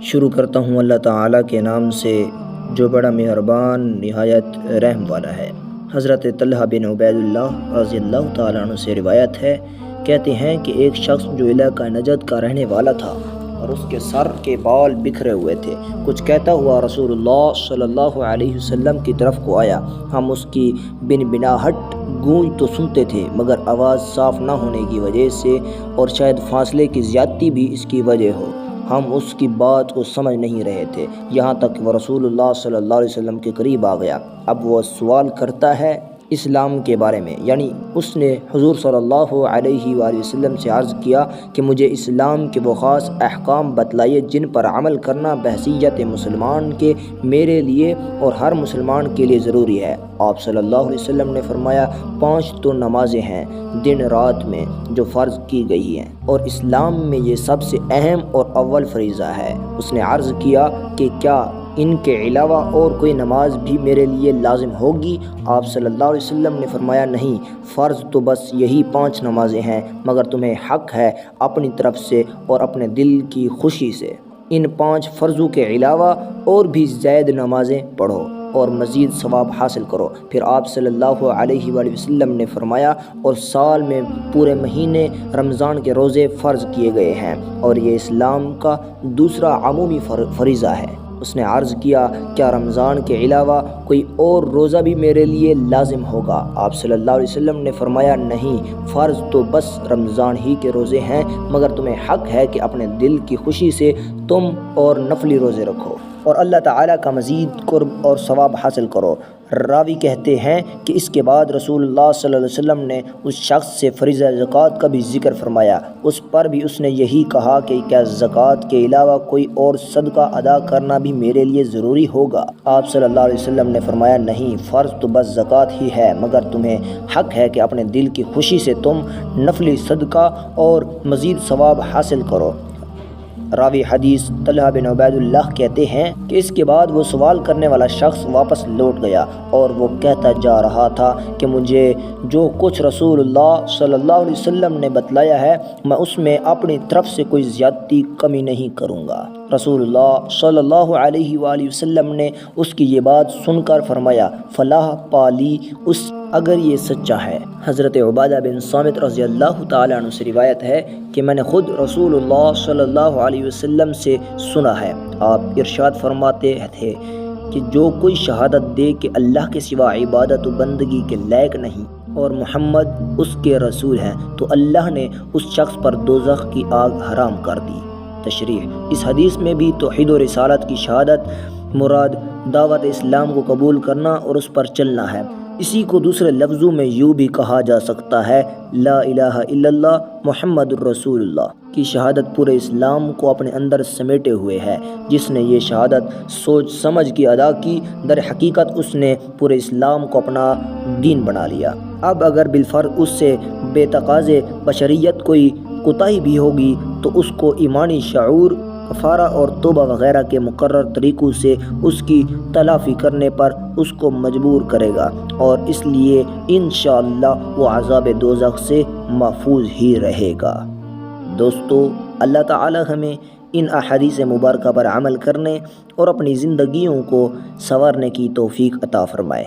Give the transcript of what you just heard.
شروع کرتا ہوں اللہ تعالیٰ کے نام سے جو بڑا مہربان نہایت رحم والا ہے۔ حضرت طلحہ بن عبید اللہ رضی اللہ تعالیٰ عنہ سے روایت ہے، کہتے ہیں کہ ایک شخص جو علاقہ نجد کا رہنے والا تھا اور اس کے سر کے بال بکھرے ہوئے تھے، کچھ کہتا ہوا رسول اللہ صلی اللہ علیہ وسلم کی طرف کو آیا۔ ہم اس کی بنبناہٹ گونج تو سنتے تھے، مگر آواز صاف نہ ہونے کی وجہ سے اور شاید فاصلے کی زیادتی بھی اس کی وجہ ہو، ہم اس کی بات کو سمجھ نہیں رہے تھے، یہاں تک کہ وہ رسول اللہ صلی اللہ علیہ وسلم کے قریب آ گیا۔ اب وہ سوال کرتا ہے اسلام کے بارے میں، یعنی اس نے حضور صلی اللہ علیہ وآلہ وسلم سے عرض کیا کہ مجھے اسلام کے وہ خاص احکام بتلائیے جن پر عمل کرنا بحیثیت مسلمان کے میرے لیے اور ہر مسلمان کے لیے ضروری ہے۔ آپ صلی اللہ علیہ وسلم نے فرمایا، 5 تو نمازیں ہیں دن رات میں جو فرض کی گئی ہیں، اور اسلام میں یہ سب سے اہم اور اول فریضہ ہے۔ اس نے عرض کیا کہ کیا ان کے علاوہ اور کوئی نماز بھی میرے لیے لازم ہوگی؟ آپ صلی اللہ علیہ وسلم نے فرمایا، نہیں، فرض تو بس یہی 5 نمازیں ہیں، مگر تمہیں حق ہے اپنی طرف سے اور اپنے دل کی خوشی سے ان 5 فرضوں کے علاوہ اور بھی زائد نمازیں پڑھو اور مزید ثواب حاصل کرو۔ پھر آپ صلی اللہ علیہ وآلہ وسلم نے فرمایا، اور سال میں پورے مہینے رمضان کے روزے فرض کیے گئے ہیں، اور یہ اسلام کا دوسرا عمومی فریضہ ہے۔ اس نے عرض کیا، کیا رمضان کے علاوہ کوئی اور روزہ بھی میرے لیے لازم ہوگا؟ آپ صلی اللہ علیہ وسلم نے فرمایا، نہیں، فرض تو بس رمضان ہی کے روزے ہیں، مگر تمہیں حق ہے کہ اپنے دل کی خوشی سے تم اور نفلی روزے رکھو اور اللہ تعالیٰ کا مزید قرب اور ثواب حاصل کرو۔ راوی کہتے ہیں کہ اس کے بعد رسول اللہ صلی اللہ علیہ وسلم نے اس شخص سے فریضہ زکوٰۃ کا بھی ذکر فرمایا، اس پر بھی اس نے یہی کہا کہ کیا زکوٰۃ کے علاوہ کوئی اور صدقہ ادا کرنا بھی میرے لیے ضروری ہوگا؟ آپ صلی اللہ علیہ وسلم نے فرمایا، نہیں، فرض تو بس زکوٰۃ ہی ہے، مگر تمہیں حق ہے کہ اپنے دل کی خوشی سے تم نفلی صدقہ اور مزید ثواب حاصل کرو۔ راوی حدیث طلحہ بن عبید اللہ کہتے ہیں کہ اس کے بعد وہ سوال کرنے والا شخص واپس لوٹ گیا اور وہ کہتا جا رہا تھا کہ مجھے جو کچھ رسول اللہ صلی اللہ علیہ وسلم نے بتلایا ہے میں اس میں اپنی طرف سے کوئی زیادتی کمی نہیں کروں گا۔ رسول اللہ صلی اللہ علیہ وآلہ وسلم نے اس کی یہ بات سن کر فرمایا، فلاح پالی اس اگر یہ سچا ہے۔ حضرت عبادہ بن صامت رضی اللہ تعالیٰ عنہ سے روایت ہے کہ میں نے خود رسول اللہ صلی اللہ علیہ وسلم سے سنا ہے، آپ ارشاد فرماتے تھے کہ جو کوئی شہادت دے کہ اللہ کے سوا عبادت و بندگی کے لائق نہیں اور محمد اس کے رسول ہیں، تو اللہ نے اس شخص پر دوزخ کی آگ حرام کر دی۔ تشریح: اس حدیث میں بھی توحید و رسالت کی شہادت مراد دعوت اسلام کو قبول کرنا اور اس پر چلنا ہے۔ اسی کو دوسرے لفظوں میں یوں بھی کہا جا سکتا ہے، لا الہ الا اللہ محمد الرسول اللہ کی شہادت پورے اسلام کو اپنے اندر سمیٹے ہوئے ہے۔ جس نے یہ شہادت سوچ سمجھ کی ادا کی، در حقیقت اس نے پورے اسلام کو اپنا دین بنا لیا۔ اب اگر بالفرض اس سے بے تقاضے بشریت کوئی کوتاہی بھی ہوگی تو اس کو ایمانی شعور، کفارہ اور توبہ وغیرہ کے مقرر طریقوں سے اس کی تلافی کرنے پر اس کو مجبور کرے گا، اور اس لیے انشاءاللہ وہ عذاب دوزخ سے محفوظ ہی رہے گا۔ دوستو، اللہ تعالی ہمیں ان احادیث مبارکہ پر عمل کرنے اور اپنی زندگیوں کو سنوارنے کی توفیق عطا فرمائے۔